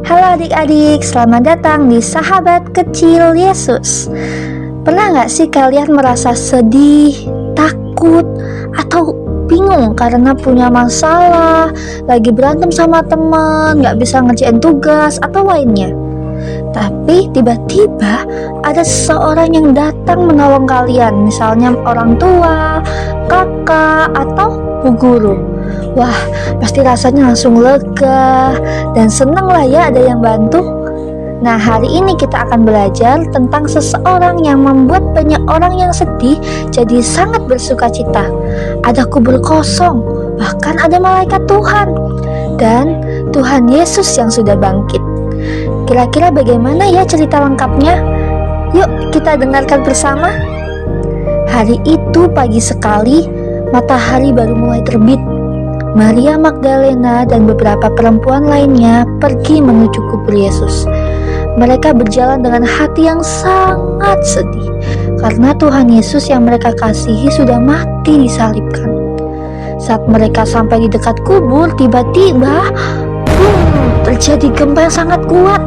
Halo adik-adik, selamat datang di Sahabat Kecil Yesus. Pernah gak sih kalian merasa sedih, takut, atau bingung karena punya masalah, lagi berantem sama teman, gak bisa ngerjain tugas, atau lainnya? Tapi tiba-tiba ada seseorang yang datang menolong kalian, misalnya orang tua, kakak, atau bu guru. Wah, pasti rasanya langsung lega dan senang lah ya ada yang bantu. Nah, hari ini kita akan belajar tentang seseorang yang membuat banyak orang yang sedih jadi sangat bersukacita. Ada kubur kosong, bahkan ada malaikat Tuhan, dan Tuhan Yesus yang sudah bangkit. Kira-kira bagaimana ya cerita lengkapnya? Yuk kita dengarkan bersama. Hari itu pagi sekali, matahari baru mulai terbit. Maria Magdalena dan beberapa perempuan lainnya pergi menuju kubur Yesus. Mereka berjalan dengan hati yang sangat sedih karena Tuhan Yesus yang mereka kasihi sudah mati disalibkan. Saat mereka sampai di dekat kubur, tiba-tiba terjadi gempa yang sangat kuat.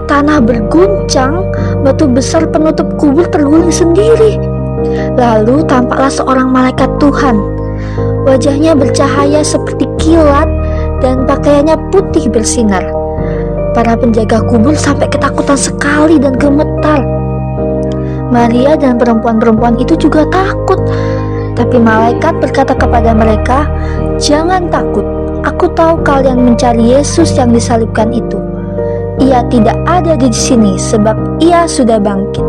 Tanah berguncang, batu besar penutup kubur terguling sendiri. Lalu tampaklah seorang malaikat Tuhan. Wajahnya bercahaya seperti kilat dan pakaiannya putih bersinar. Para penjaga kubur sampai ketakutan sekali dan gemetar. Maria dan perempuan-perempuan itu juga takut. Tapi malaikat berkata kepada mereka, "Jangan takut, aku tahu kalian mencari Yesus yang disalibkan itu. Ia tidak ada di sini sebab ia sudah bangkit."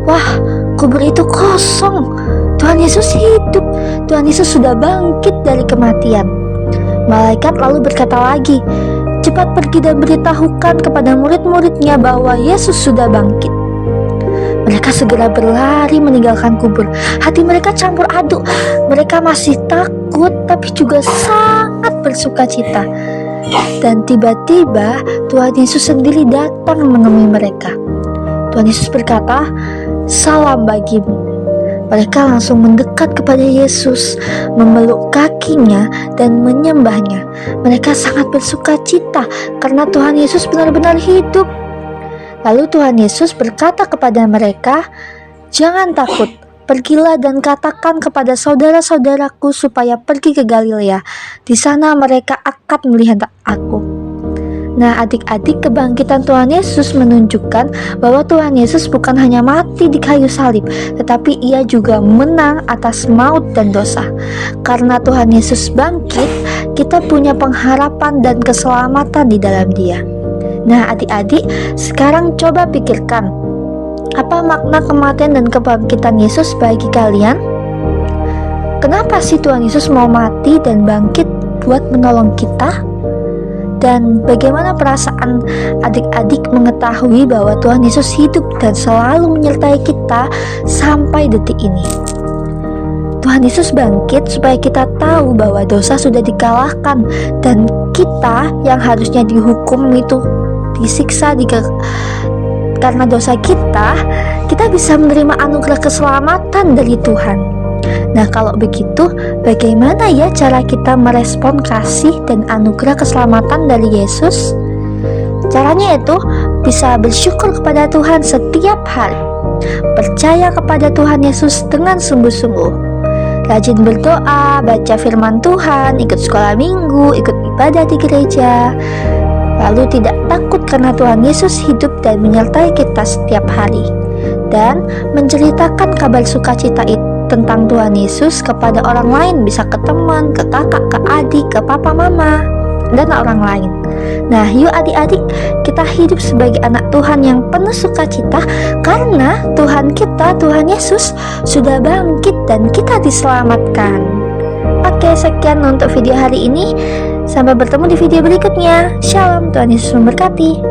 Wah, kubur itu kosong. Tuhan Yesus hidup. Tuhan Yesus sudah bangkit dari kematian. Malaikat lalu berkata lagi, "Cepat pergi dan beritahukan kepada murid-muridnya bahwa Yesus sudah bangkit." Mereka segera berlari meninggalkan kubur. Hati mereka campur aduk. Mereka masih takut tapi juga sangat bersukacita. Dan tiba-tiba Tuhan Yesus sendiri datang menemui mereka. Tuhan Yesus berkata, "Salam bagimu." Mereka langsung mendekat kepada Yesus, memeluk kakinya dan menyembahnya. Mereka sangat bersukacita karena Tuhan Yesus benar-benar hidup. Lalu Tuhan Yesus berkata kepada mereka, "Jangan takut, pergilah dan katakan kepada saudara-saudaraku supaya pergi ke Galilea. Di sana mereka akan melihat aku." Nah, adik-adik, kebangkitan Tuhan Yesus menunjukkan bahwa Tuhan Yesus bukan hanya mati di kayu salib, tetapi ia juga menang atas maut dan dosa. Karena Tuhan Yesus bangkit, kita punya pengharapan dan keselamatan di dalam Dia. Nah, adik-adik, sekarang coba pikirkan, apa makna kematian dan kebangkitan Yesus bagi kalian? Kenapa sih Tuhan Yesus mau mati dan bangkit buat menolong kita? Dan bagaimana perasaan adik-adik mengetahui bahwa Tuhan Yesus hidup dan selalu menyertai kita sampai detik ini? Tuhan Yesus bangkit supaya kita tahu bahwa dosa sudah dikalahkan, dan kita yang harusnya dihukum itu disiksa karena dosa kita bisa menerima anugerah keselamatan dari Tuhan. Nah, kalau begitu, bagaimana ya cara kita merespon kasih dan anugerah keselamatan dari Yesus? Caranya itu bisa bersyukur kepada Tuhan setiap hari, percaya kepada Tuhan Yesus dengan sungguh-sungguh, rajin berdoa, baca firman Tuhan, ikut sekolah minggu, ikut ibadah di gereja, lalu tidak takut karena Tuhan Yesus hidup dan menyertai kita setiap hari, dan menceritakan kabar sukacita itu tentang Tuhan Yesus kepada orang lain, bisa ke teman, ke kakak, ke adik, ke papa, mama, dan orang lain. Nah, yuk adik-adik, kita hidup sebagai anak Tuhan yang penuh sukacita karena Tuhan kita, Tuhan Yesus, sudah bangkit dan kita diselamatkan. Oke, sekian untuk video hari ini. Sampai bertemu di video berikutnya. Shalom, Tuhan Yesus memberkati.